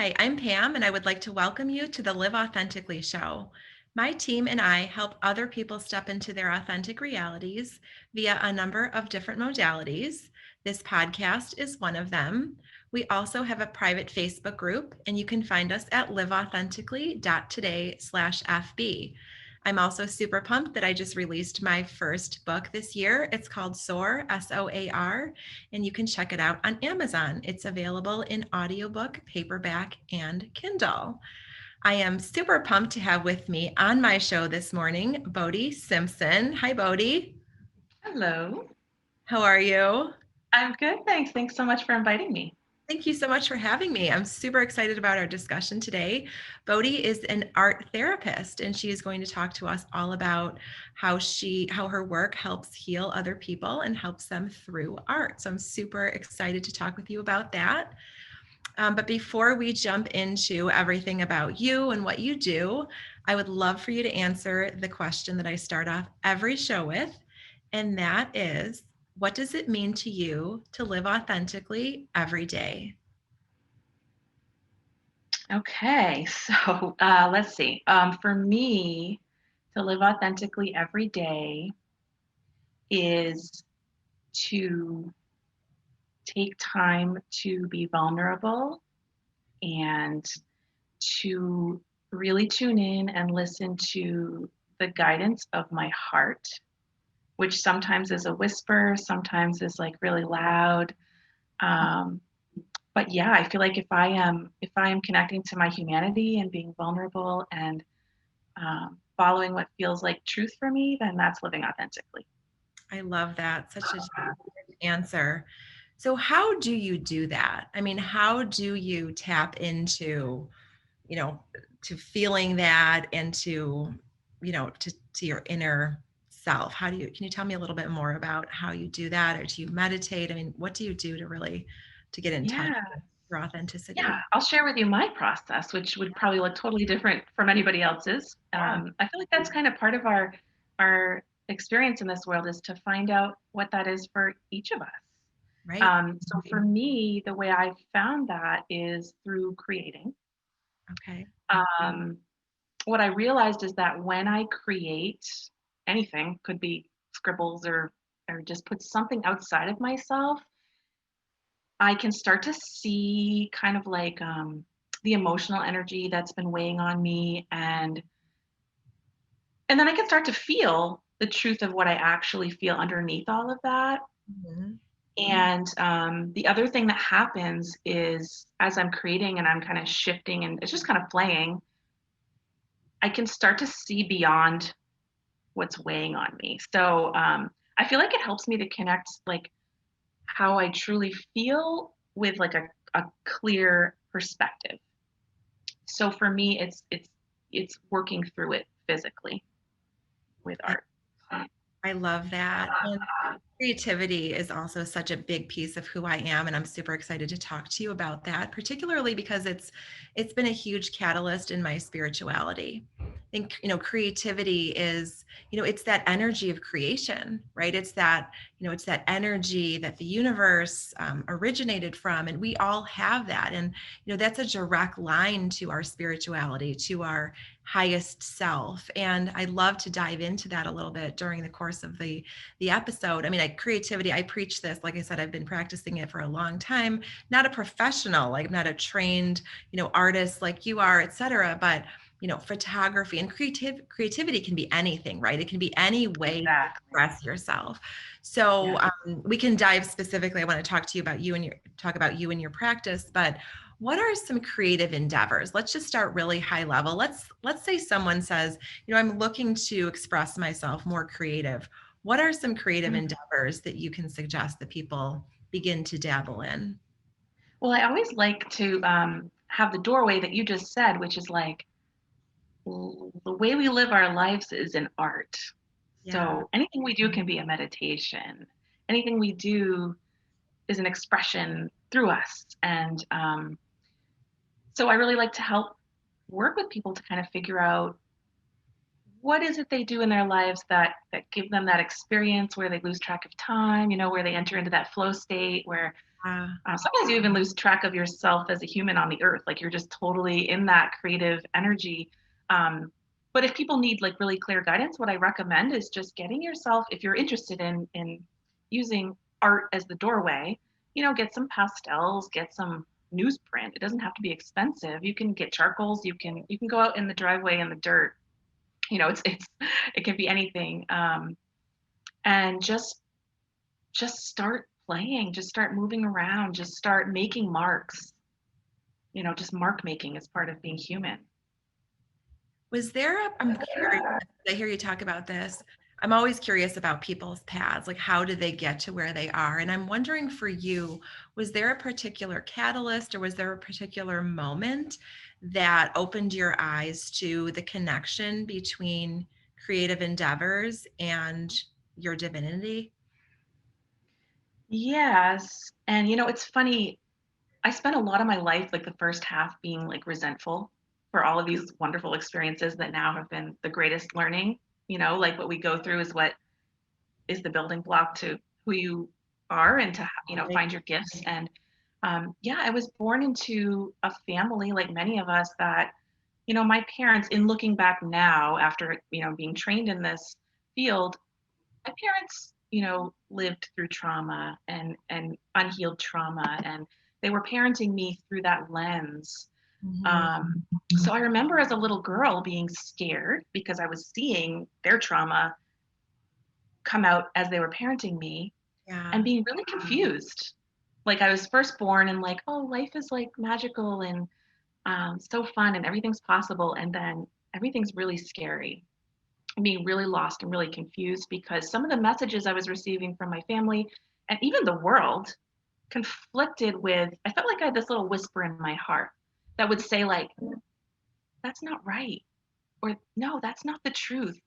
Hi, I'm Pam, and I would like to welcome you to the Live Authentically show. My team and I help other people step into their authentic realities via a number of different modalities. This podcast is one of them. We also have a private Facebook group, and you can find us at liveauthentically.today/FB. I'm also super pumped that I just released my first book this year. It's called SOAR, SOAR, and you can check it out on Amazon. It's available in audiobook, paperback, and Kindle. I am super pumped to have with me on my show this morning, Bodhi Simpson. Hi, Bodhi. Hello. How are you? I'm good, thanks. Thanks so much for inviting me. Thank you so much for having me. I'm super excited about our discussion today. Bodhi is an art therapist, and she is going to talk to us all about how her work helps heal other people and helps them through art. So I'm super excited to talk with you about that. But before we jump into everything about you and what you do, I would love for you to answer the question that I start off every show with, and that is, what does it mean to you to live authentically every day? Okay, so let's see. For me, to live authentically every day is to take time to be vulnerable and to really tune in and listen to the guidance of my heart, which sometimes is a whisper, sometimes is like really loud. Um, but yeah, I feel like if I am connecting to my humanity and being vulnerable and following what feels like truth for me, then that's living authentically. I love that. Such a good answer. So, how do you do that? I mean, how do you tap into, you know, to feeling that and to your inner self? Can you tell me a little bit more about how you do that, or do you meditate? I mean, what do you do to get in touch Yeah, with your yeah. authenticity? I'll share with you my process, which would probably look totally different from anybody else's. Yeah, I feel like that's kind of part of our experience in this world is to find out what that is for each of us. right. So for me, the way I found that is through creating. Okay. Um, what I realized is that when I create anything, could be scribbles or just put something outside of myself, I can start to see kind of like the emotional energy that's been weighing on me, and then I can start to feel the truth of what I actually feel underneath all of that. Mhm. And the other thing that happens is as I'm creating and I'm kind of shifting and it's just kind of playing, I can start to see beyond what's weighing on me. So I feel like it helps me to connect like how I truly feel with like a clear perspective. So for me, it's working through it physically with I, art. I love that. And creativity is also such a big piece of who I am, and I'm super excited to talk to you about that, particularly because it's been a huge catalyst in my spirituality. I think, creativity is, it's that energy of creation, right? It's that energy that the universe originated from, and we all have that. And, that's a direct line to our spirituality, to our highest self. And I'd love to dive into that a little bit during the course of the episode. I mean, creativity, I preach this. Like I said, I've been practicing it for a long time. Not a professional, like I'm not a trained, artist like you are, et cetera. But photography and creativity can be anything, right? It can be any way to Exactly. express yourself. So Yeah. we can dive specifically. I want to talk about you and your practice, but what are some creative endeavors? Let's just start really high level. Let's say someone says, I'm looking to express myself more creative. What are some creative Mhm. endeavors that you can suggest that people begin to dabble in? Well, I always like to have the doorway that you just said, which is like the way we live our lives is an art. Yeah. So anything we do can be a meditation. Anything we do is an expression through us. And so I really like to help work with people to kind of figure out what is it they do in their lives that give them that experience where they lose track of time, where they enter into that flow state where Sometimes you even lose track of yourself as a human on the earth. Like you're just totally in that creative energy. Um, but if people need like really clear guidance, what I recommend is just getting yourself, if you're interested in using art as the doorway, get some pastels, get some newsprint. It doesn't have to be expensive. You can get charcoals. You can go out in the driveway in the dirt. It's it can be anything. And just start playing, just start moving around, just start making marks. Just mark making is part of being human. I'm curious, I hear you talk about this. I'm always curious about people's paths, like how did they get to where they are? And I'm wondering for you, was there a particular catalyst or was there a particular moment that opened your eyes to the connection between creative endeavors and your divinity? Yes. And it's funny. I spent a lot of my life, like the first half, being like resentful for all of these wonderful experiences that now have been the greatest learning. Like what we go through is what is the building block to who you are and to Right. find your gifts. And yeah, I was born into a family like many of us that my parents, in looking back now after being trained in this field, my parents lived through trauma and unhealed trauma, and they were parenting me through that lens. Mhm. So I remember as a little girl being scared because I was seeing their trauma come out as they were parenting me and Yeah. being really confused. Like I was first born and like, oh, life is like magical and so fun and everything's possible. And then everything's really scary. Being really lost and really confused because some of the messages I was receiving from my family and even the world conflicted with, I felt like I had this little whisper in my heart that would say, like, that's not right. Or no, that's not the truth.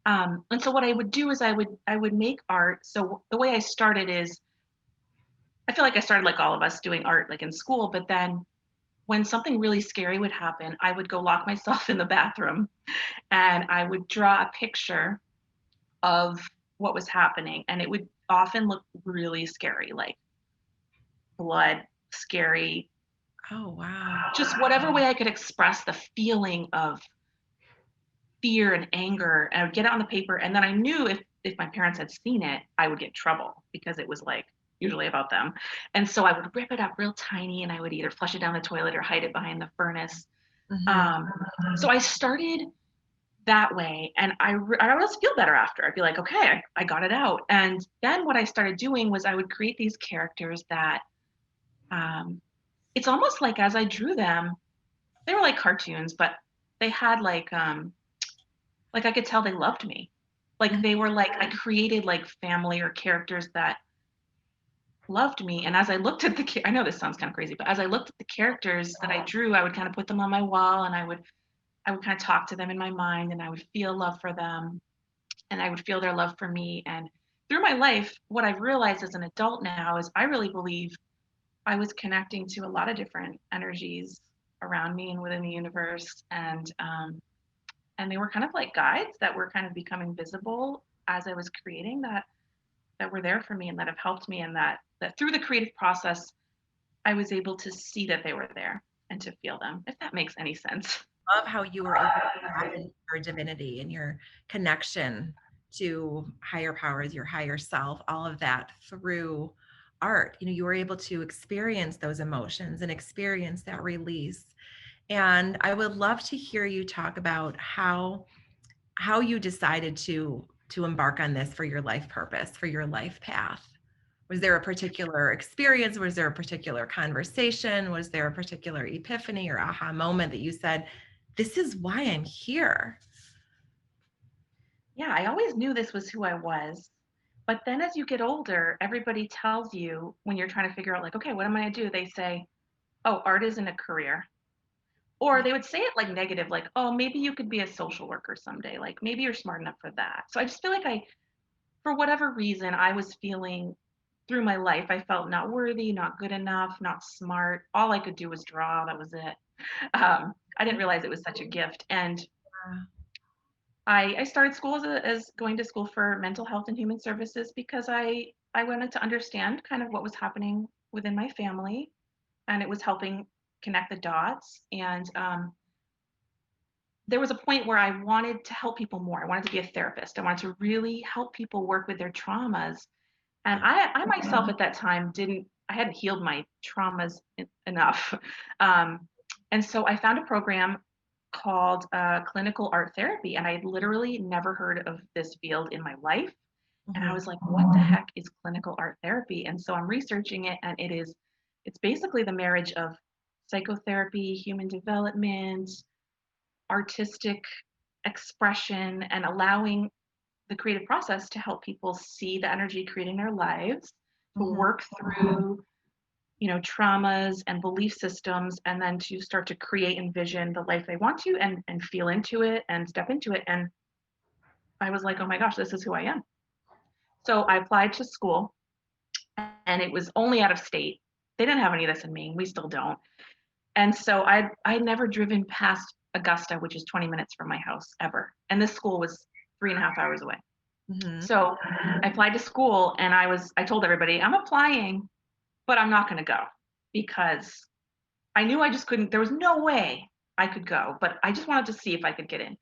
And so what I would do is I would make art. So the way I started is I feel like I started like all of us doing art like in school, but then when something really scary would happen, I would go lock myself in the bathroom and I would draw a picture of what was happening. And it would often look really scary, like blood, scary, Oh, wow. just whatever way I could express the feeling of fear and anger. And I would get it on the paper. And then I knew if my parents had seen it, I would get in trouble because it was like usually about them. And so I would rip it up real tiny and I would either flush it down the toilet or hide it behind the furnace. Mhm. Um, so I started that way and I always feel better after. I'd be like, okay, I got it out. And then what I started doing was I would create these characters that um, it's almost like as I drew them, they were like cartoons, but they had like I could tell they loved me. Like Mhm. they were like I created like family or characters that loved me. And as I looked at I know this sounds kind of crazy, but as I looked at the characters that I drew, I would kind of put them on my wall and I would kind of talk to them in my mind and I would feel love for them and I would feel their love for me. And through my life, what I've realized as an adult now is I really believe I was connecting to a lot of different energies around me and within the universe. And they were kind of like guides that were kind of becoming visible as I was creating that were there for me and that have helped me and that through the creative process I was able to see that they were there and to feel them, if that makes any sense. Love how you were able to tap into your divinity and your connection to higher powers, your higher self, all of that through art. You were able to experience those emotions and experience that release. And I would love to hear you talk about how you decided to embark on this for your life purpose, for your life path. Was there a particular experience? Was there a particular conversation? Was there a particular epiphany or aha moment that you said, this is why I'm here? Yeah, I always knew this was who I was. But then as you get older, everybody tells you when you're trying to figure out, like, okay, what am I going to do? They say, oh, art isn't a career. Or Yeah. they would say it like negative, like, oh, maybe you could be a social worker someday. Like, maybe you're smart enough for that. So I just feel like for whatever reason, I was feeling through my life, I felt not worthy, not good enough, not smart. All I could do was draw. That was it. I didn't realize it was such a gift. And I started school as going to school for mental health and human services because I wanted to understand kind of what was happening within my family, and it was helping connect the dots. And there was a point where I wanted to help people more. I wanted to be a therapist. I wanted to really help people work with their traumas. And I myself at that time I hadn't healed my traumas enough. Um, and so I found a program called clinical art therapy. And I had literally never heard of this field in my life. And I Mhm. was like, what the heck is clinical art therapy? And so I'm researching it, and it's basically the marriage of psychotherapy, human development, artistic expression, and allowing the creative process to help people see the energy creating their lives, to Mhm. work through, traumas and belief systems, and then to start to create and vision the life they want to, and feel into it and step into it. And I was like, oh my gosh, this is who I am. So I applied to school, and it was only out of state. They didn't have any of this in Maine. We still don't. And so I'd never driven past Augusta, which is 20 minutes from my house ever. And this school was 3.5 hours away. Mhm. So I applied to school, and I told everybody, I'm applying, but I'm not going to go because I knew I just couldn't, there was no way I could go, but I just wanted to see if I could get in.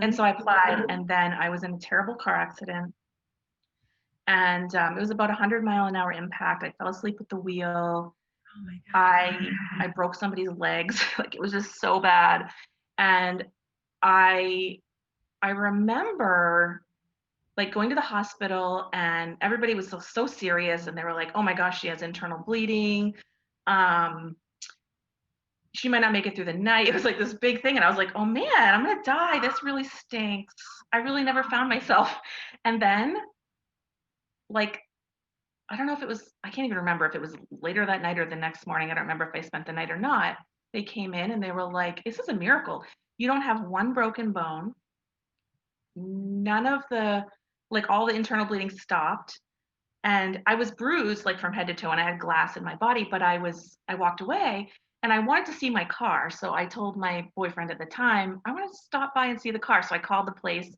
And Mhm. so I applied, and then I was in a terrible car accident. And it was about 100-mile-an-hour impact. I fell asleep at the wheel. Oh my god. I broke somebody's legs. Like, it was just so bad. And I I remember like going to the hospital, and everybody was so serious, and they were like, "Oh my gosh, she has internal bleeding. Um, she might not make it through the night." It was like this big thing, and I was like, "Oh man, I'm gonna die. This really stinks." I really never found myself. And then, like, I don't know if it was, I can't even remember if it was later that night or the next morning. I don't remember if I spent the night or not. They came in and they were like, "This is a miracle. You don't have one broken bone. None of the, like, all the internal bleeding stopped." And I was bruised like from head to toe, and I had glass in my body, but I walked away, and I wanted to see my car. So I told my boyfriend at the time, I want to stop by and see the car. So I called the place,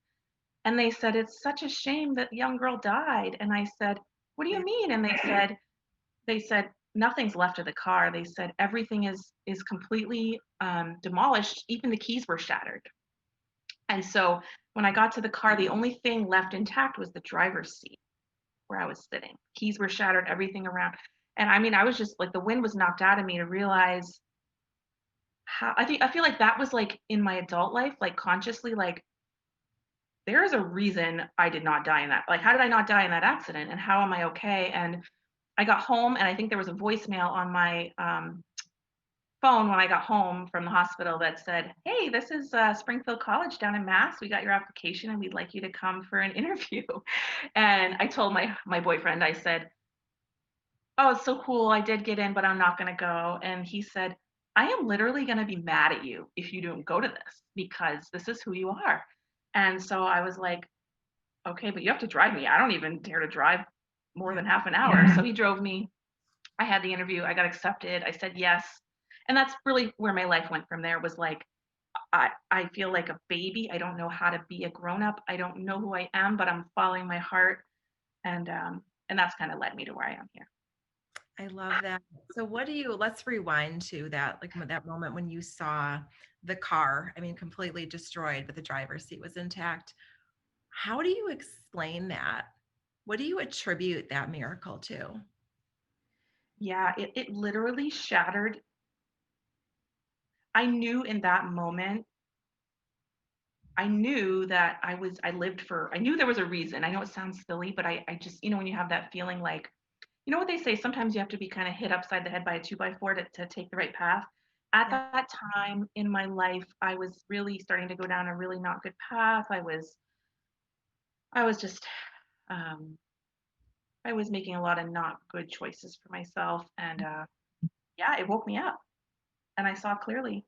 and they said, "It's such a shame that the young girl died." And I said, "What do you mean?" And they said nothing's left of the car. They said everything is completely demolished. Even the keys were shattered. And so when I got to the car, the only thing left intact was the driver's seat where I was sitting. Keys were shattered, everything around. And I mean, I was just like, the wind was knocked out of me to realize how, I feel like that was like in my adult life, like consciously, like, there is a reason I did not die in that. Like, how did I not die in that accident? And how am I okay? And I got home, and I think there was a voicemail on my phone when I got home from the hospital that said, "Hey, this is Springfield College down in Mass. We got your application, and we'd like you to come for an interview." And I told my boyfriend, I said, "Oh, it's so cool. I did get in, but I'm not going to go." And he said, "I am literally going to be mad at you if you don't go to this, because this is who you are." And so I was like, "Okay, but you have to drive me. I don't even dare to drive more Yeah. than half an hour." So he drove me. I had the interview. I got accepted. I said yes. And that's really where my life went from there, was like, I feel like a baby. I don't know how to be a grown up. I don't know who I am, but I'm following my heart. And that's kind of led me to where I am here. I love that. So let's rewind to that, like that moment when you saw the car, I mean, completely destroyed, but the driver's seat was intact. How do you explain that? What do you attribute that miracle to? Yeah, it literally shattered. I knew in that moment, I knew that I knew there was a reason. I know it sounds silly, but I just, when you have that feeling, like, what they say, sometimes you have to be kind of hit upside the head by a 2x4 to take the right path. At Yeah. that time in my life, I was really starting to go down a really not good path. I was just, um, I was making a lot of not good choices for myself. And yeah, it woke me up, and I saw clearly.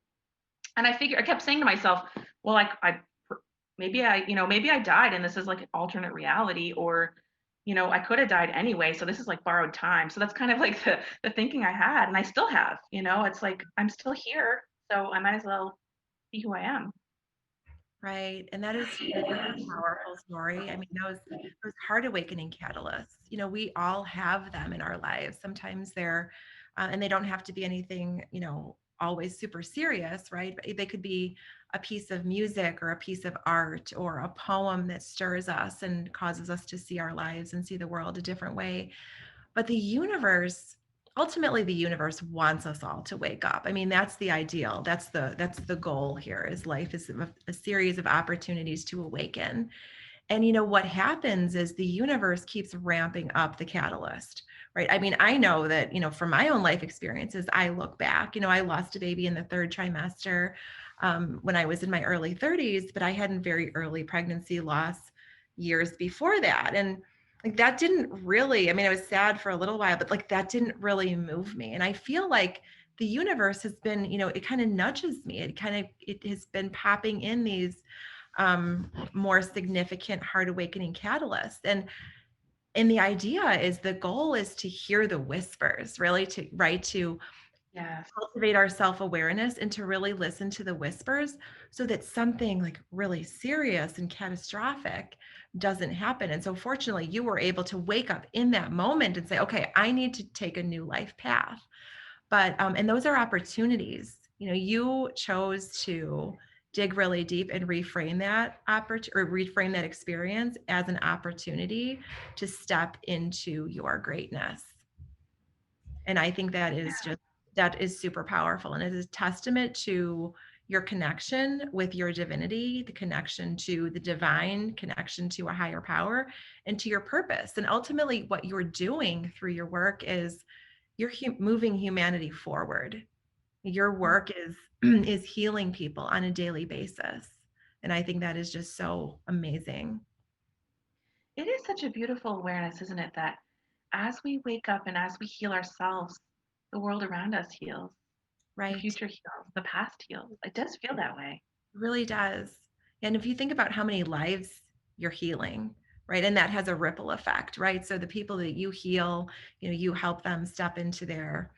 And I kept saying to myself, well, maybe I died, and this is like an alternate reality, or, I could have died anyway. So this is like borrowed time. So that's kind of like the thinking I had, and I still have, it's like, I'm still here. So I might as well be who I am. Right. And that is a powerful story. I mean, those heart awakening catalysts, we all have them in our lives. Sometimes they're, and they don't have to be anything, always super serious, right? But they could be a piece of music or a piece of art or a poem that stirs us and causes us to see our lives and see the world a different way. But ultimately the universe wants us all to wake up. I mean, that's the ideal. That's the goal here is life is a series of opportunities to awaken. And what happens is the universe keeps ramping up the catalyst, right? I mean, I know that, from my own life experiences, I look back, I lost a baby in the third trimester when I was in my early 30s, but I had a very early pregnancy loss years before that. And like that didn't really, I mean, I was sad for a little while, but like that didn't really move me. And I feel like the universe has been, it kind of nudges me. It has been popping in these more significant heart awakening catalyst. And the idea is the goal is to hear the whispers, really to Yes. cultivate our self-awareness and to really listen to the whispers so that something like really serious and catastrophic doesn't happen. And so fortunately you were able to wake up in that moment and say, okay, I need to take a new life path. But and those are opportunities. You chose to dig really deep and reframe that reframe that experience as an opportunity to step into your greatness. And I think that is super powerful, and it is a testament to your connection with your divinity, the connection to the divine, connection to a higher power, and to your purpose. And ultimately what you're doing through your work is you're moving humanity forward. Your work is is healing people on a daily basis. And I think that is just so amazing. It is such a beautiful awareness, isn't it, that as we wake up and as we heal ourselves, the world around us heals, the Right. future heals, the past heals. It does feel that way. It really does. And if you think about how many lives you're healing, right? And that has a ripple effect, right? So the people that you heal, you help them step into their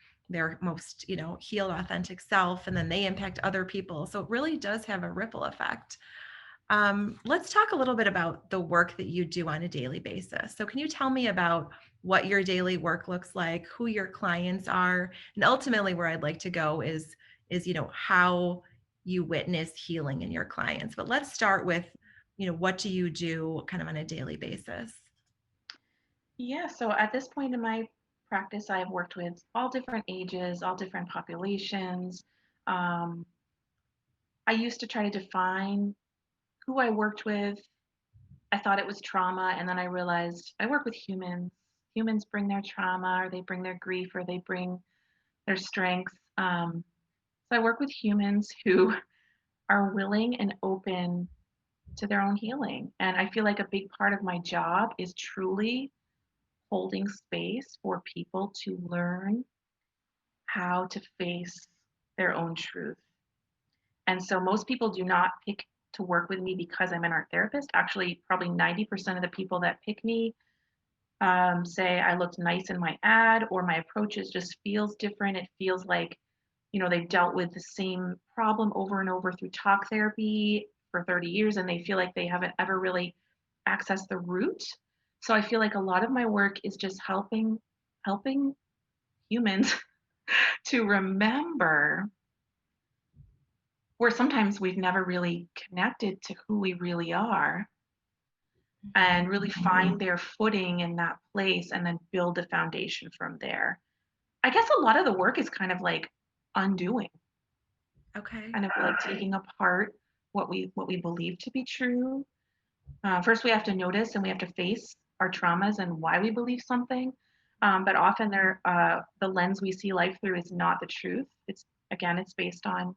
most, healed authentic self, and then they impact other people. So it really does have a ripple effect. Let's talk a little bit about the work that you do on a daily basis. So, can you tell me about what your daily work looks like, who your clients are, and ultimately where I'd like to go is how you witness healing in your clients. But let's start with what do you do kind of on a daily basis? Yeah, so at this point in my practice, I've worked with all different ages, all different populations. Um, I used to try to define who I worked with. I thought it was trauma, and then I realized I work with humans. Humans bring their trauma, or they bring their grief, or they bring their strengths. So I work with humans who are willing and open to their own healing. And I feel like a big part of my job is truly holding space for people to learn how to face their own truth. And so most people do not pick to work with me because I'm an art therapist. Actually, probably 90% of the people that pick me say I looked nice in my ad, or my approaches just feels different. It feels like, they've dealt with the same problem over and over through talk therapy for 30 years, and they feel like they haven't ever really accessed the root. So I feel like a lot of my work is just helping humans to remember where sometimes we've never really connected to who we really are, and really find their footing in that place and then build a foundation from there. I guess a lot of the work is kind of like undoing, Okay. kind of like taking apart what we believe to be true. First, we have to notice and we have to face our traumas and why we believe something. But often, the lens we see life through is not the truth. It's based on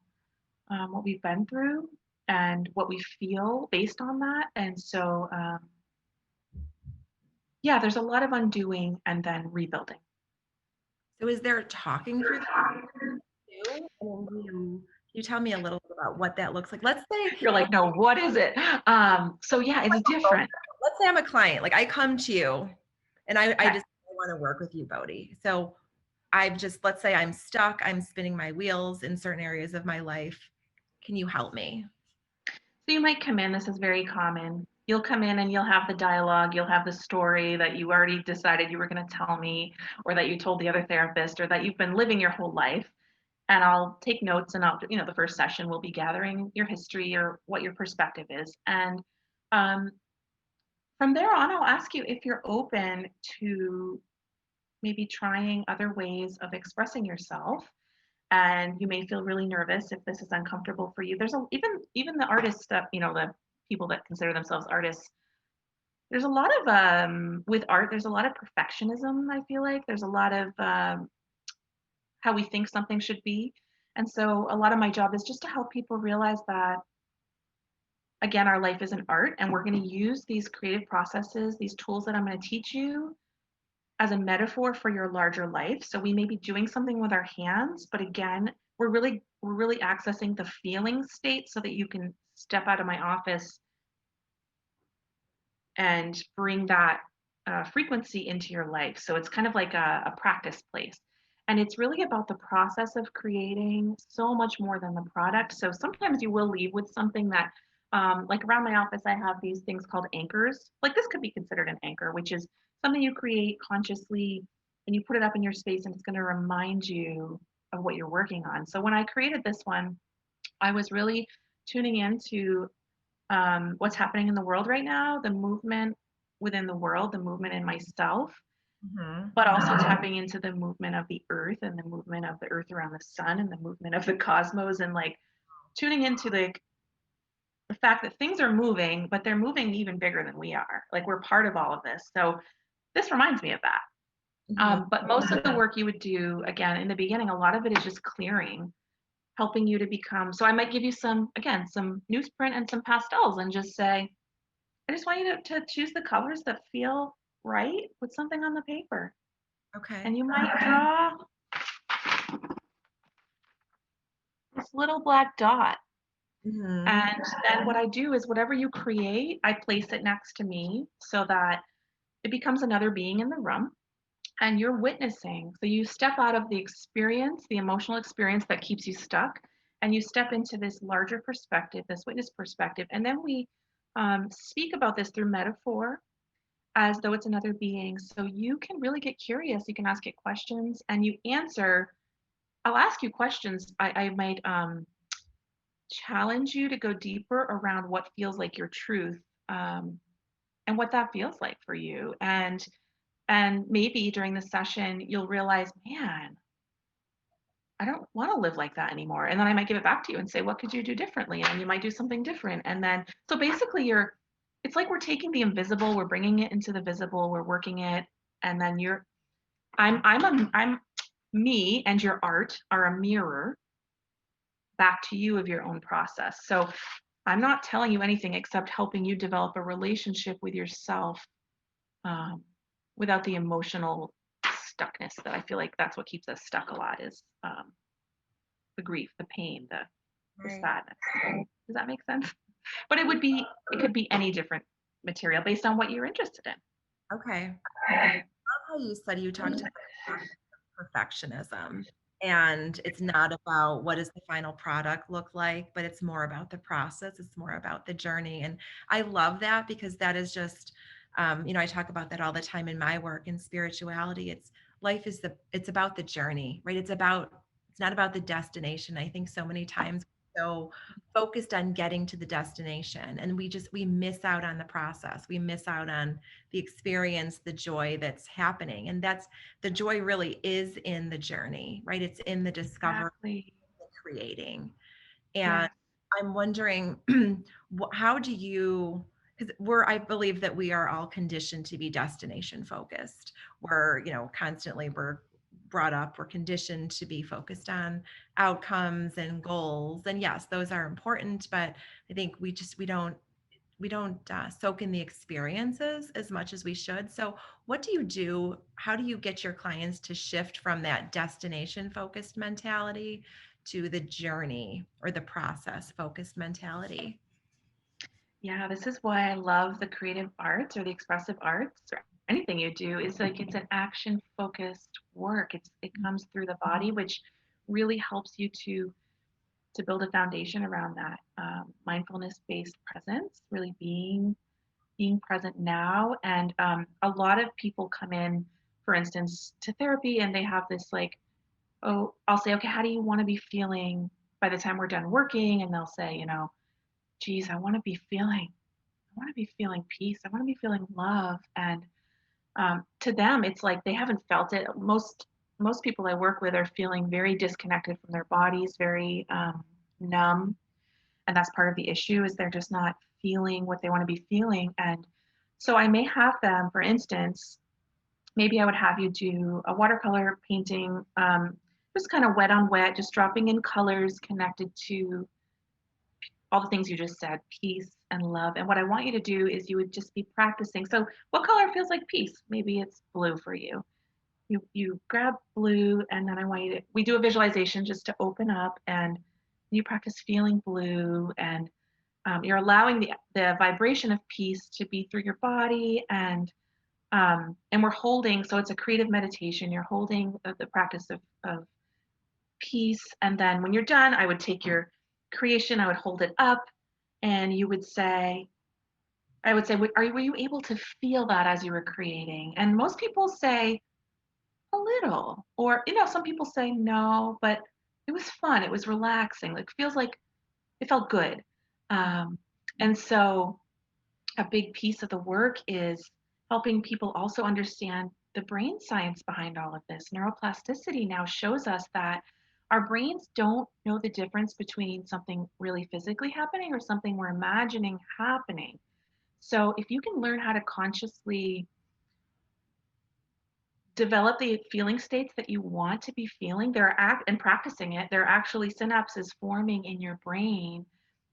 what we've been through and what we feel based on that. And so, yeah, there's a lot of undoing and then rebuilding. So, is there talking through too? And you tell me a little bit about what that looks like? Let's say You're like, no, what is it? So yeah, it's different. let's say I'm a client, like I come to you and I Okay. just want to work with you, Bodhi. So let's say I'm stuck, I'm spinning my wheels in certain areas of my life. Can you help me? So you might come in, this is very common. You'll come in and you'll have the dialogue, you'll have the story that you already decided you were going to tell me, or that you told the other therapist, or that you've been living your whole life. And I'll take notes and the first session will be gathering your history or what your perspective is. And um, from there on, I'll ask you if you're open to maybe trying other ways of expressing yourself, and you may feel really nervous if this is uncomfortable for you. There's even the artists that, the people that consider themselves artists, there's a lot of with art, there's a lot of perfectionism. I feel like there's a lot of how we think something should be. And so a lot of my job is just to help people realize that, again, our life is an art, and we're going to use these creative processes, these tools that I'm going to teach you, as a metaphor for your larger life. So we may be doing something with our hands, but again, we're really accessing the feeling state so that you can step out of my office and bring that frequency into your life. So it's kind of like a practice place. And it's really about the process of creating, so much more than the product. So sometimes you will leave with something that, like around my office, I have these things called anchors. Like this could be considered an anchor, which is something you create consciously and you put it up in your space, and it's going to remind you of what you're working on. So when I created this one, I was really tuning into what's happening in the world right now, the movement within the world, the movement in myself, Mhm. but also tapping into the movement of the earth and the movement of the earth around the sun and the movement of the cosmos, and like tuning into the fact that things are moving, but they're moving even bigger than we are. Like we're part of all of this. So this reminds me of that. Mhm. But most of the work you would do, again, in the beginning, a lot of it is just clearing, helping you to become. So I might give you some newsprint and some pastels and just say, I just want you to choose the colors that feel right with something on the paper. Okay. And you might draw this little black dot. Mhm. And then what I do is whatever you create, I place it next to me so that it becomes another being in the room and you're witnessing. So you step out of the experience, the emotional experience that keeps you stuck, and you step into this larger perspective, this witness perspective. And then we speak about this through metaphor as though it's another being. So you can really get curious. You can ask it questions and you answer. I'll ask you questions. I might challenge you to go deeper around what feels like your truth, and what that feels like for you. And maybe during the session, you'll realize, man, I don't want to live like that anymore. And then I might give it back to you and say, what could you do differently? And you might do something different. And then, so basically, it's like we're taking the invisible, we're bringing it into the visible, we're working it, and then I'm me and your art are a mirror back to you of your own process. So I'm not telling you anything except helping you develop a relationship with yourself, um, without the emotional stuckness that I feel like that's what keeps us stuck a lot is the grief, the pain, the Right. sadness. Does that make sense? But it could be any different material based on what you're interested in. Okay. How you said you talked about perfectionism, and it's not about what does the final product look like, but it's more about the process. It's more about the journey. And I love that because that is just, I talk about that all the time in my work in spirituality. It's about the journey, right? It's not about the destination. I think so many times we're so focused on getting to the destination and we miss out on the process. We miss out on the experience, the joy that's happening. And the joy really is in the journey, right? It's in the discovery, Exactly. the creating. And Yes. I'm wondering, how do you, because I believe that we are all conditioned to be destination focused. We're brought up, we're conditioned to be focused on outcomes and goals. And yes, those are important, but I think we don't soak in the experiences as much as we should. So, what do you do? How do you get your clients to shift from that destination focused mentality to the journey or the process focused mentality? Yeah, this is why I love the creative arts or the expressive arts or anything you do is like it's an action focused work. It comes through the body, which really helps you to to build a foundation around that mindfulness-based presence, really being present now. And a lot of people come in, for instance, to therapy, and they have this like, oh, I'll say, okay, how do you want to be feeling by the time we're done working? And they'll say, geez, I want to be feeling peace. I want to be feeling love. And to them, it's like they haven't felt it. Most people I work with are feeling very disconnected from their bodies, very numb, and that's part of the issue is they're just not feeling what they want to be feeling. And so I may have them, for instance, maybe I would have you do a watercolor painting, just kind of wet on wet, just dropping in colors connected to all the things you just said, peace and love. And what I want you to do is you would just be practicing. So what color feels like peace? Maybe it's blue for you. You grab blue, and then I want you to, we do a visualization just to open up, and you practice feeling blue, and you're allowing the vibration of peace to be through your body, and we're holding, so it's a creative meditation. You're holding the practice of peace. And then when you're done, I would take your creation, I would hold it up, and you would say, I would say, were you able to feel that as you were creating? And most people say a little, or, some people say no, but it was fun. It was relaxing. It feels like it felt good. Um, and so a big piece of the work is helping people also understand the brain science behind all of this. Neuroplasticity now shows us that our brains don't know the difference between something really physically happening or something we're imagining happening. So if you can learn how to consciously develop the feeling states that you want to be feeling, and practicing it, there are actually synapses forming in your brain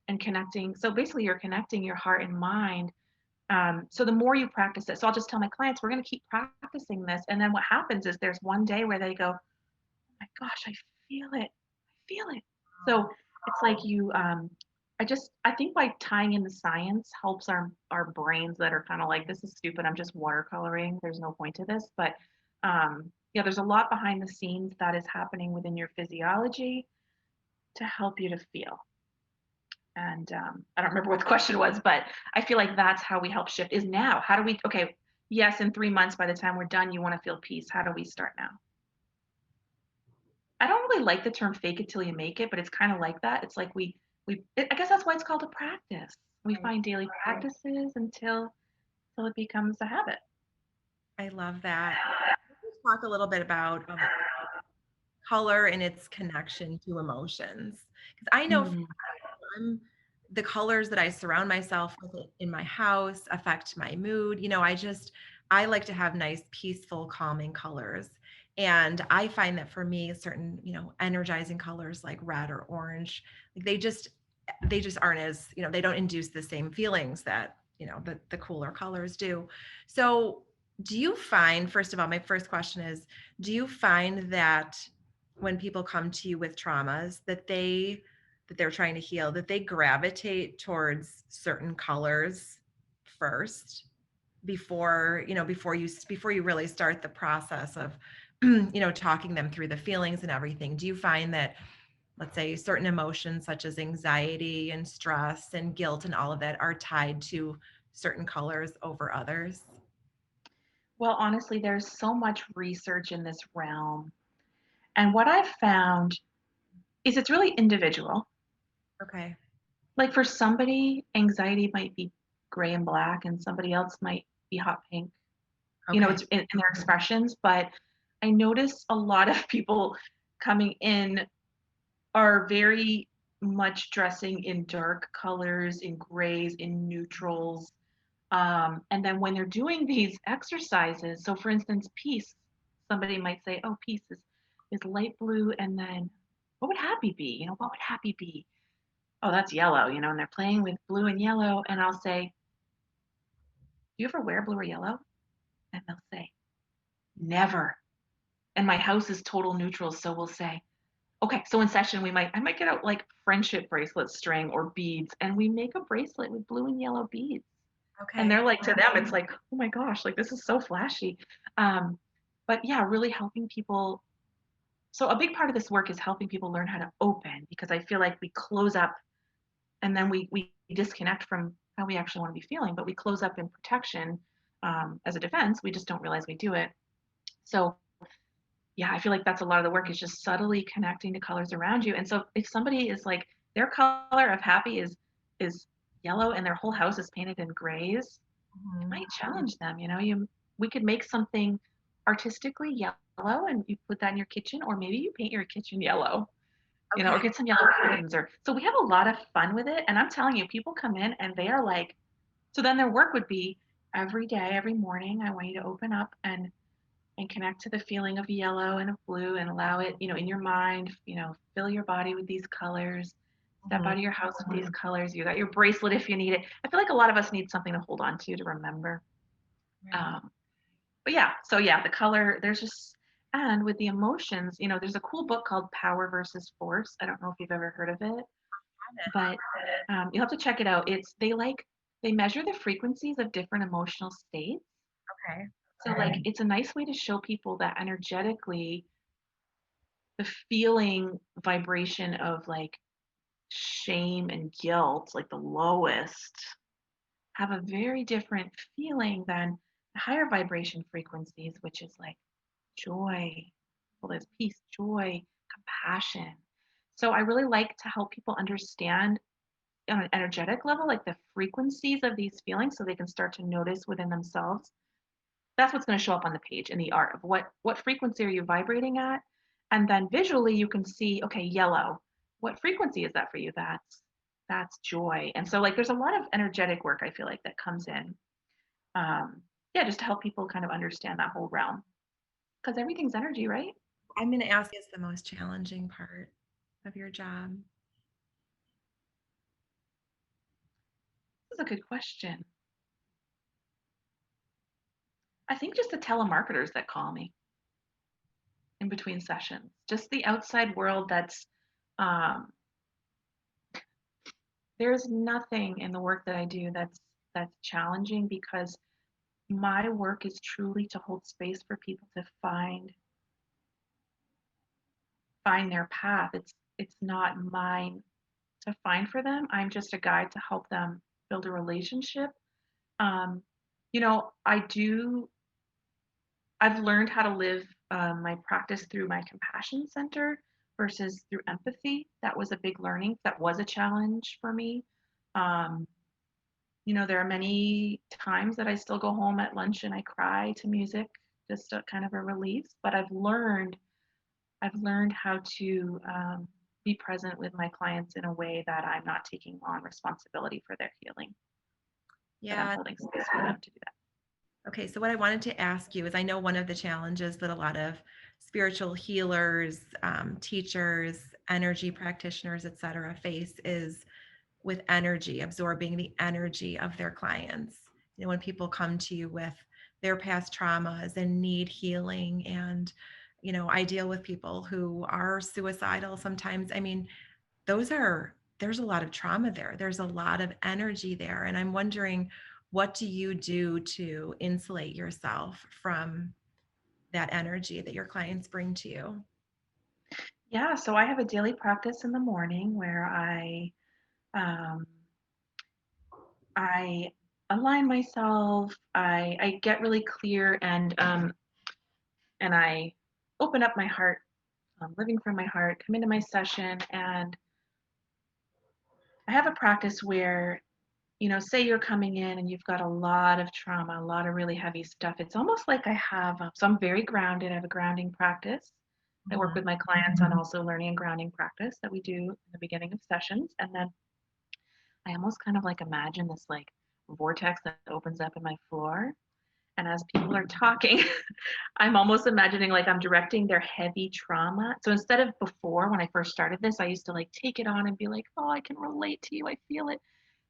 and connecting. So basically you're connecting your heart and mind. So the more you practice it, so I'll just tell my clients, we're going to keep practicing this. And then what happens is there's one day where they go, oh my gosh, I feel it. I feel it. So it's like I think by tying in the science helps our brains that are kind of like, this is stupid. I'm just watercoloring. There's no point to this. But yeah, there's a lot behind the scenes that is happening within your physiology to help you to feel. And I don't remember what the question was, but I feel like that's how we help shift is now. How do we, okay, yes, in 3 months, by the time we're done, you want to feel peace. How do we start now? I don't really like the term fake it till you make it, but it's kind of like that. It's like I guess that's why it's called a practice. We Right. find daily practices until it becomes a habit. I love that. Let's talk a little bit about color and its connection to emotions. Because I know Mm, I'm the colors that I surround myself with in my house affect my mood. I like to have nice, peaceful, calming colors. And I find that for me, certain, energizing colors like red or orange, like they just aren't as, they don't induce the same feelings that, the cooler colors do. So do you find, first of all, my first question is, do you find that when people come to you with traumas that they're trying to heal, that they gravitate towards certain colors first before you really start the process of talking them through the feelings and everything? Do you find that, let's say, certain emotions such as anxiety and stress and guilt and all of that are tied to certain colors over others? well, honestly, there's so much research in this realm. And what I've found is it's really individual. Okay. Like for somebody, anxiety might be gray and black, and somebody else might be hot pink. Okay. It's in their expressions. But I notice a lot of people coming in are very much dressing in dark colors, in grays, in neutrals. And then when they're doing these exercises, so for instance, peace, somebody might say, oh, peace is light blue. And then what would happy be? What would happy be? Oh, that's yellow, and they're playing with blue and yellow. And I'll say, do you ever wear blue or yellow? And they'll say, never. And my house is total neutral. So we'll say, okay, so in session, I might get out like friendship bracelet string or beads, and we make a bracelet with blue and yellow beads. And Okay. they're like, to them, it's like, oh my gosh, like this is so flashy. Um, but yeah, really helping people so a big part of this work is helping people learn how to open, because I feel like we close up and then we disconnect from how we actually want to be feeling, but we close up in protection, as a defense. We just don't realize we do it. So yeah, I feel like that's a lot of the work, is just subtly connecting to colors around you. And so if somebody is like, their color of happy is yellow and their whole house is painted in grays, it Mhm. might challenge them. We could make something artistically yellow and you put that in your kitchen, or maybe you paint your kitchen yellow, or Okay. get some yellow curtains. Or so we have a lot of fun with it. And I'm telling you, people come in and they are like, so then their work would be, every day, every morning, I want you to open up and connect to the feeling of yellow and of blue, and allow it, in your mind, fill your body with these colors, step Mhm. out of your house with these colors. You got your bracelet if you need it. I feel like a lot of us need something to hold on to remember. Right. Um, but yeah, so yeah, the color, there's just, and with the emotions, there's a cool book called Power versus Force. I don't know if you've ever heard of it, Got it. but you'll have to check it out. They measure the frequencies of different emotional states. Okay. So like it's a nice way to show people that energetically, the feeling vibration of like shame and guilt, like the lowest, have a very different feeling than the higher vibration frequencies, which is like joy. Well, there's peace, joy, compassion. So I really like to help people understand on an energetic level, like the frequencies of these feelings, so they can start to notice within themselves. That's what's going to show up on the page in the art of what frequency are you vibrating at. And then visually you can see, okay, yellow, what frequency is that for you? That's joy. And so like there's a lot of energetic work, I feel like, that comes in, yeah, just to help people kind of understand that whole realm, because everything's energy, right? I'm going to ask, is the most challenging part of your job? This is a good question. I think just the telemarketers that call me in between sessions, just the outside world. Um, there's nothing in the work that I do that's challenging, because my work is truly to hold space for people to find their path. It's not mine to find for them. I'm just a guide to help them build a relationship. Um, I do. I've learned how to live, my practice through my compassion center versus through empathy. That was a big learning. That was a challenge for me. Um, there are many times that I still go home at lunch and I cry to music, just a kind of a release. But I've learned how to, be present with my clients in a way that I'm not taking on responsibility for their healing, that I'm Yeah. holding space for them to do that. Okay, so what I wanted to ask you is, I know one of the challenges that a lot of spiritual healers, teachers, energy practitioners, et cetera, face is with energy, absorbing the energy of their clients. When people come to you with their past traumas and need healing, and, I deal with people who are suicidal sometimes. I mean, there's a lot of trauma there. There's a lot of energy there. And I'm wondering, what do you do to insulate yourself from that energy that your clients bring to you? Yeah, so I have a daily practice in the morning where um, I align myself. I get really clear, and I open up my heart, living from my heart. Come into my session, and I have a practice where, say you're coming in and you've got a lot of trauma, a lot of really heavy stuff. It's almost like I have. So I'm very grounded. I have a grounding practice. I work Mhm. with my clients on also learning and grounding practice that we do in the beginning of sessions, and then I almost kind of like imagine this like vortex that opens up in my floor. And as people are talking, I'm almost imagining like I'm directing their heavy trauma. So instead of before, when I first started this, I used to like take it on and be like, oh, I can relate to you. I feel it.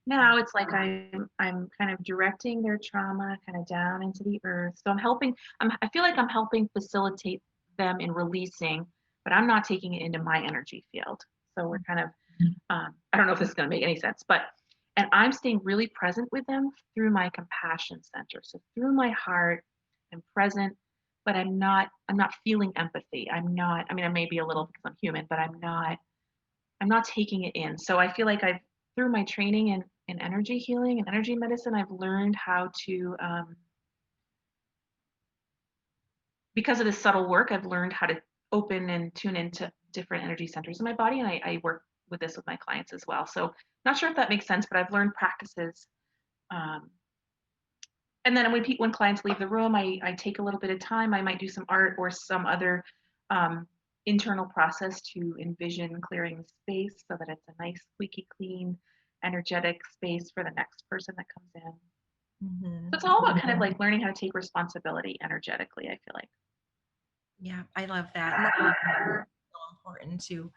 Yeah. Now it's like I'm kind of directing their trauma kind of down into the earth. So I feel like I'm helping facilitate them in releasing, but I'm not taking it into my energy field. So we're kind of, I don't know if this is going to make any sense, and I'm staying really present with them through my compassion center. So through my heart, I'm present. but I'm not feeling empathy. I mean, I may be a little because I'm human, but I'm not taking it in. So I feel like I've through my training in energy healing and energy medicine, I've learned how to because of this subtle work, I've learned how to open and tune into different energy centers in my body. And I work with this with my clients as well. So not sure if that makes sense, but I've learned practices. Um, and then when clients leave the room, I take a little bit of time. I might do some art or some other um, internal process to envision clearing the space so that it's a nice, squeaky clean, energetic space for the next person that comes in. So it's Mhm. all about kind of like learning how to take responsibility energetically, I feel like. Yeah, I love that. And that's so important to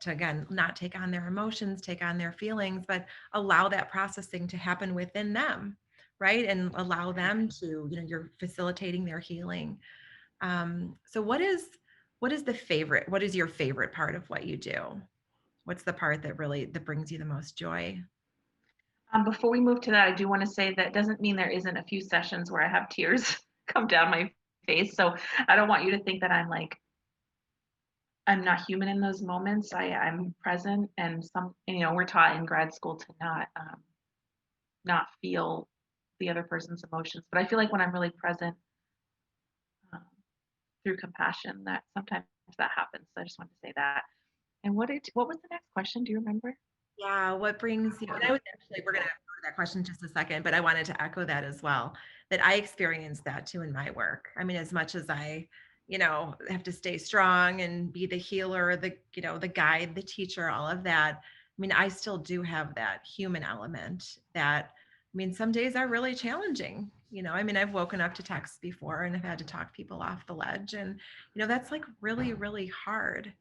again not take on their emotions, take on their feelings, but allow that processing to happen within them, right? And allow them to, you're facilitating their healing. So what is your favorite part of what you do? What's the part that brings you the most joy? Before we move to that, I do want to say that doesn't mean there isn't a few sessions where I have tears come down my face. So I don't want you to think that I'm not human in those moments. I'm present, and we're taught in grad school to not feel the other person's emotions. But I feel like when I'm really present um, through compassion, that sometimes that happens. So I just wanted to say that. And what was the next question? Do you remember? Yeah, what brings you, and we're going to go to that question in just a second, but I wanted to echo that as well, that I experienced that too in my work. I mean, as much as I, have to stay strong and be the healer, the guide, the teacher, all of that. I mean, I still do have that human element that, I mean, some days are really challenging. I mean, I've woken up to texts before and I've had to talk people off the ledge. And, that's like really, really hard.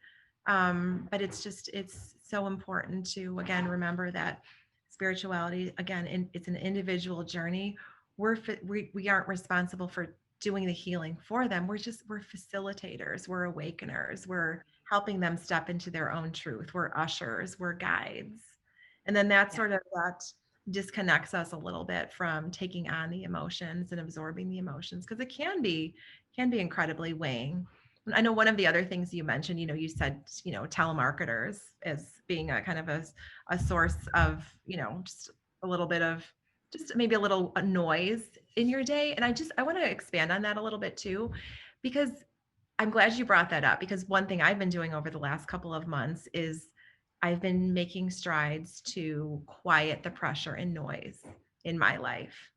But it's so important to again remember that spirituality again it's an individual journey. We aren't responsible for doing the healing for them. We're facilitators, we're awakeners, we're helping them step into their own truth, we're ushers, we're guides. And then that disconnects us a little bit from taking on the emotions and absorbing the emotions because it can be incredibly weighing. I know one of the other things you mentioned, you said, telemarketers as being a kind of a source of, just a little bit of just maybe a little noise in your day. And I want to expand on that a little bit too, because I'm glad you brought that up because one thing I've been doing over the last couple of months is I've been making strides to quiet the pressure and noise in my life.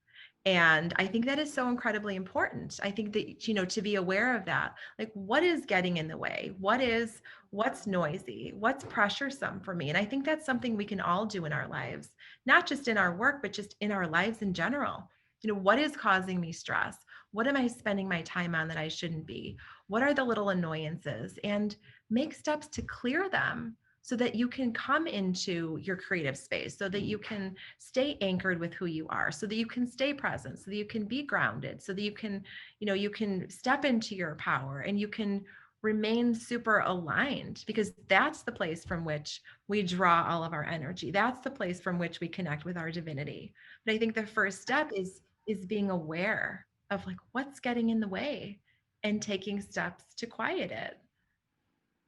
And I think that is so incredibly important. I think that, to be aware of that, like what is getting in the way? What's noisy? What's pressuresome for me? And I think that's something we can all do in our lives, not just in our work, but just in our lives in general. What is causing me stress? What am I spending my time on that I shouldn't be? What are the little annoyances? And make steps to clear them so that you can come into your creative space, so that you can stay anchored with who you are, so that you can stay present, so that you can be grounded, so that you can step into your power and you can remain super aligned because that's the place from which we draw all of our energy. That's the place from which we connect with our divinity. But I think the first step is being aware of like what's getting in the way and taking steps to quiet it.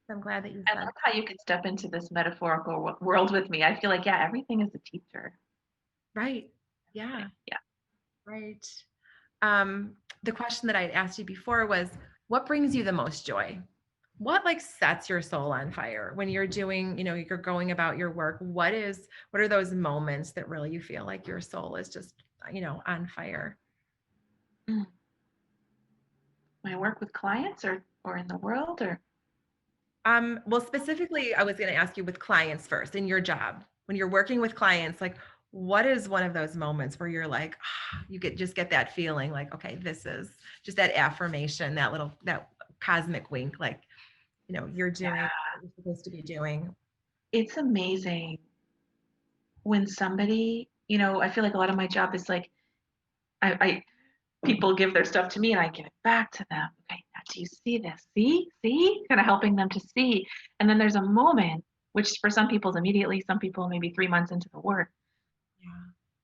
So I'm glad that you I said love how you could step into this metaphorical world with me. I feel like, yeah, everything is a teacher. right. Yeah, Yeah. right. The question that I'd asked you before was, what brings you the most joy? What like sets your soul on fire when you're doing, you're going about your work? What are those moments that really you feel like your soul is just, on fire? Mm. My work with clients or in the world or Well, specifically, I was going to ask you with clients first in your job, when you're working with clients, like what is one of those moments where you're like, you get that feeling like, okay, this is just that affirmation, that cosmic wink, like, you're doing what you're supposed to be doing. it's amazing when somebody, I feel like a lot of my job is like I people give their stuff to me and I give it back to them. Okay, now do you see this? See? Kind of helping them to see. And then there's a moment, which for some people is immediately, some people maybe 3 months into the work, Yeah.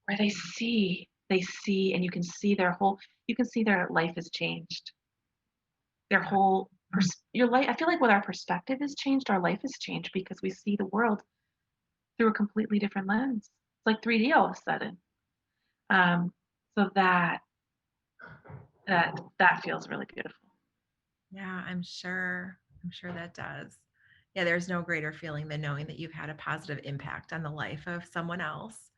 where they see, and you can see their life has changed. their whole your life. I feel like when our perspective has changed, our life has changed because we see the world through a completely different lens. It's like 3D all of a sudden. Um, so that feels really beautiful. Yeah, I'm sure. I'm sure that does. Yeah, there's no greater feeling than knowing that you've had a positive impact on the life of someone else.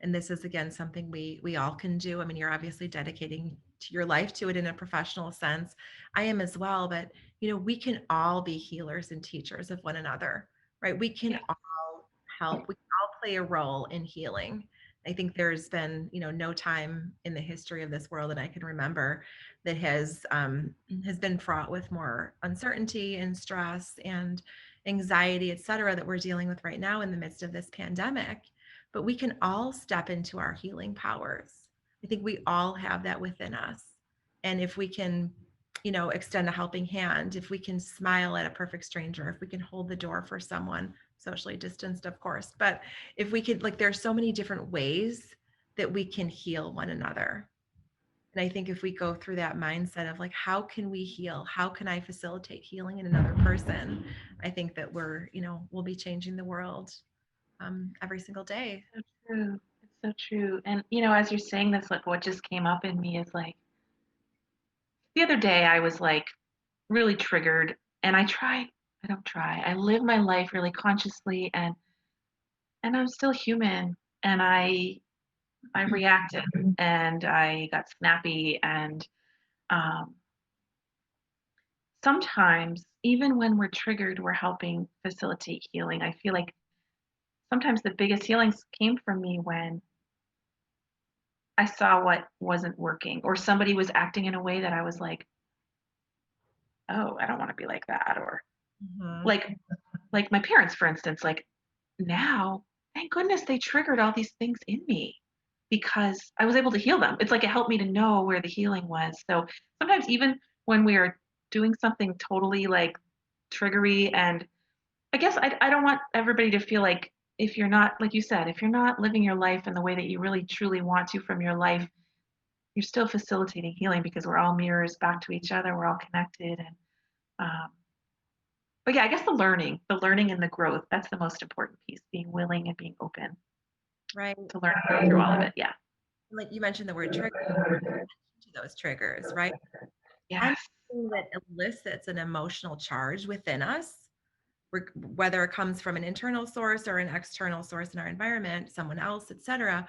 And this is again something we all can do. I mean, you're obviously dedicating to your life to it in a professional sense. I am as well, but we can all be healers and teachers of one another, right? We can Yeah, all help. We can all play a role in healing. I think there's been, no time in the history of this world that I can remember that has been fraught with more uncertainty and stress and anxiety, et cetera, that we're dealing with right now in the midst of this pandemic. But we can all step into our healing powers. I think we all have that within us. And if we can, extend a helping hand, if we can smile at a perfect stranger, if we can hold the door for someone, socially distanced, of course, but if we could, like, there's so many different ways that we can heal one another. And I think if we go through that mindset of like, how can we heal? How can I facilitate healing in another person? I think that we'll be changing the world every single day. so true. It's so true. And as you're saying this, like what just came up in me is like the other day I was like really triggered, and I don't try. I live my life really consciously, and I'm still human, and I reacted and I got snappy, and um sometimes even when we're triggered, we're helping facilitate healing. I feel like sometimes the biggest healings came from me when I saw what wasn't working, or somebody was acting in a way that I was like, "Oh, I don't want to be like that," or Mhm. like my parents, for instance, like now, thank goodness they triggered all these things in me because I was able to heal them. It's like it helped me to know where the healing was. So sometimes even when we are doing something totally like triggery, and I guess I don't want everybody to feel like, if you're not, like you said, if you're not living your life in the way that you really truly want to from your life, you're still facilitating healing because we're all mirrors back to each other. We're all connected. And um, but yeah, I guess the learning and the growth, that's the most important piece, being willing and being open Right. to learn and grow through all of it. Yeah. Like you mentioned the word trigger to those triggers, right? Yes. Anything that elicits an emotional charge within us, whether it comes from an internal source or an external source in our environment, someone else, et cetera,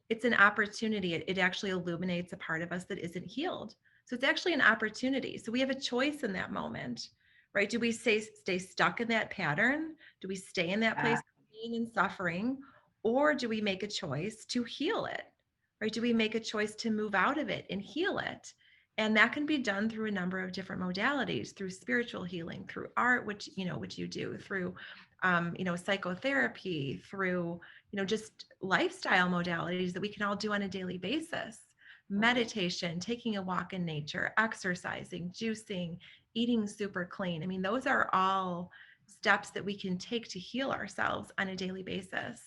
it's an opportunity. It actually illuminates a part of us that isn't healed. So it's actually an opportunity. So we have a choice in that moment, right? Do we stay stuck in that pattern? Do we stay in that place Yeah. of pain and suffering? Or do we make a choice to heal it, right? Do we make a choice to move out of it and heal it? And that can be done through a number of different modalities, through spiritual healing, through art, which you do, through psychotherapy, through just lifestyle modalities that we can all do on a daily basis. Meditation, taking a walk in nature, exercising, juicing, eating super clean. I mean, those are all steps that we can take to heal ourselves on a daily basis.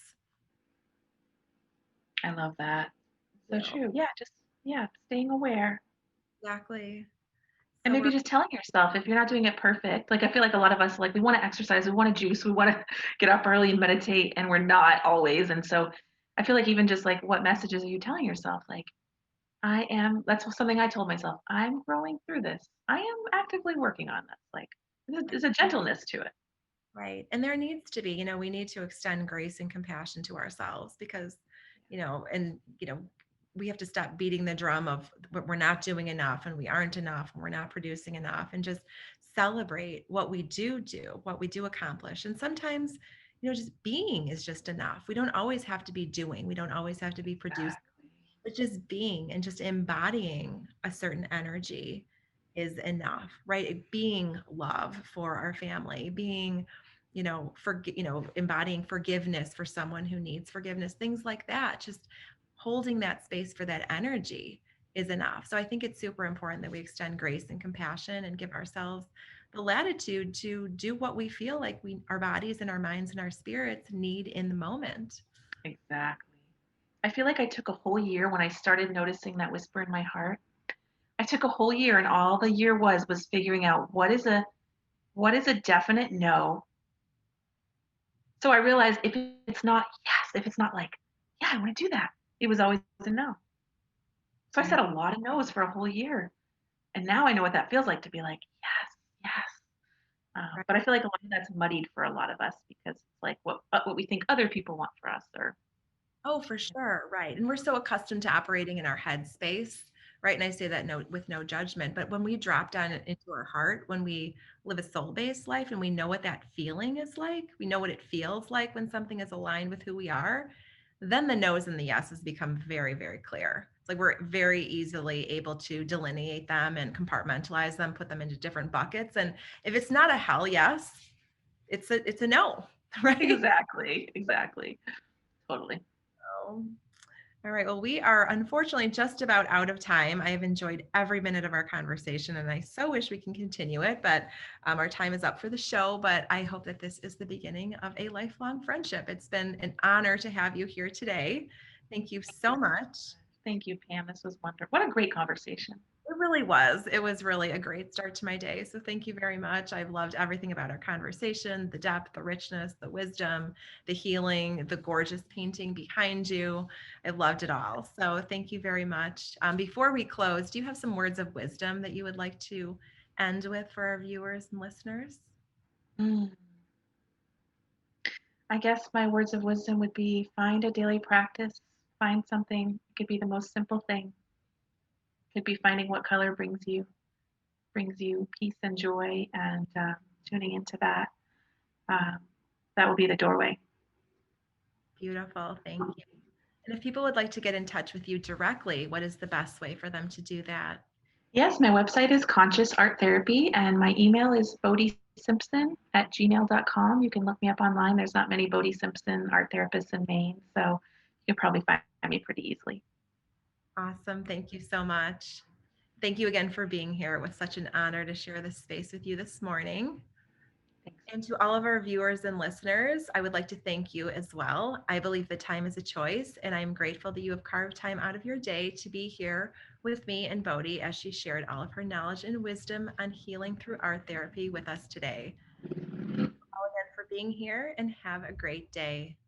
I love that. So Yeah, true. Yeah. Just, yeah, staying aware. exactly. And So maybe we're just telling yourself if you're not doing it perfect. Like I feel like a lot of us, like, we want to exercise, we want to juice, we want to get up early and meditate, and we're not always. And so I feel like even just like, what messages are you telling yourself? Like, that's something I told myself. I'm growing through this. I am actively working on this. Like, there's a gentleness to it. right. And there needs to be, we need to extend grace and compassion to ourselves because, we have to stop beating the drum of we're not doing enough and we aren't enough and we're not producing enough, and just celebrate what we do, what we do accomplish. And sometimes, just being is just enough. We don't always have to be doing, we don't always have to be producing, Exactly. but just being and just embodying a certain energy is enough, right? Being love for our family, being, embodying forgiveness for someone who needs forgiveness, things like that. Just holding that space for that energy is enough. So I think it's super important that we extend grace and compassion and give ourselves the latitude to do what we feel like our bodies and our minds and our spirits need in the moment. Exactly. I feel like I took a whole year when I started noticing that whisper in my heart. I took a whole year, and all the year was figuring out what is a definite no. So I realized if it's not yes, if it's not like, yeah, I want to do that, it was always a no. So I said a lot of no's for a whole year. And now I know what that feels like to be like, yes, yes. Right. But I feel like a lot of that's muddied for a lot of us because it's like what we think other people want for us, or Oh, for sure. Right. And we're so accustomed to operating in our head space, right? And I say that no with no judgment. But when we drop down into our heart, when we live a soul-based life and we know what that feeling is like, we know what it feels like when something is aligned with who we are, then the no's and the yeses become very, very clear. It's like we're very easily able to delineate them and compartmentalize them, put them into different buckets. And if it's not a hell yes, it's a no, right? exactly, exactly, totally. So, all right. Well, we are unfortunately just about out of time. I have enjoyed every minute of our conversation and I so wish we can continue it, but our time is up for the show. But I hope that this is the beginning of a lifelong friendship. It's been an honor to have you here today. Thank you Thank you so so much. much. Thank you, Pam. This was wonderful. What a great conversation. It really was. It was really a great start to my day. So thank you very much. I've loved everything about our conversation, the depth, the richness, the wisdom, the healing, the gorgeous painting behind you. I loved it all. So thank you very much. Before we close, do you have some words of wisdom that you would like to end with for our viewers and listeners? Mm. I guess my words of wisdom would be find a daily practice, find something. It could be the most simple thing. It could be finding what color brings you peace and joy, and tuning into that. Um, that will be the doorway. Beautiful. Thank you. And if people would like to get in touch with you directly, what is the best way for them to do that? Yes, my website is Conscious Art Therapy, and my email is bodhisimpson@gmail.com. You can look me up online. There's not many Bodhi Simpson art therapists in Maine, so you'll probably find me pretty easily. Awesome. Thank you so much. Thank you again for being here. It was such an honor to share this space with you this morning. Thanks. And to all of our viewers and listeners, I would like to thank you as well. I believe that time is a choice, and I'm grateful that you have carved time out of your day to be here with me and Bodhi as she shared all of her knowledge and wisdom on healing through art therapy with us today. Thank you all again for being here, and have a great day.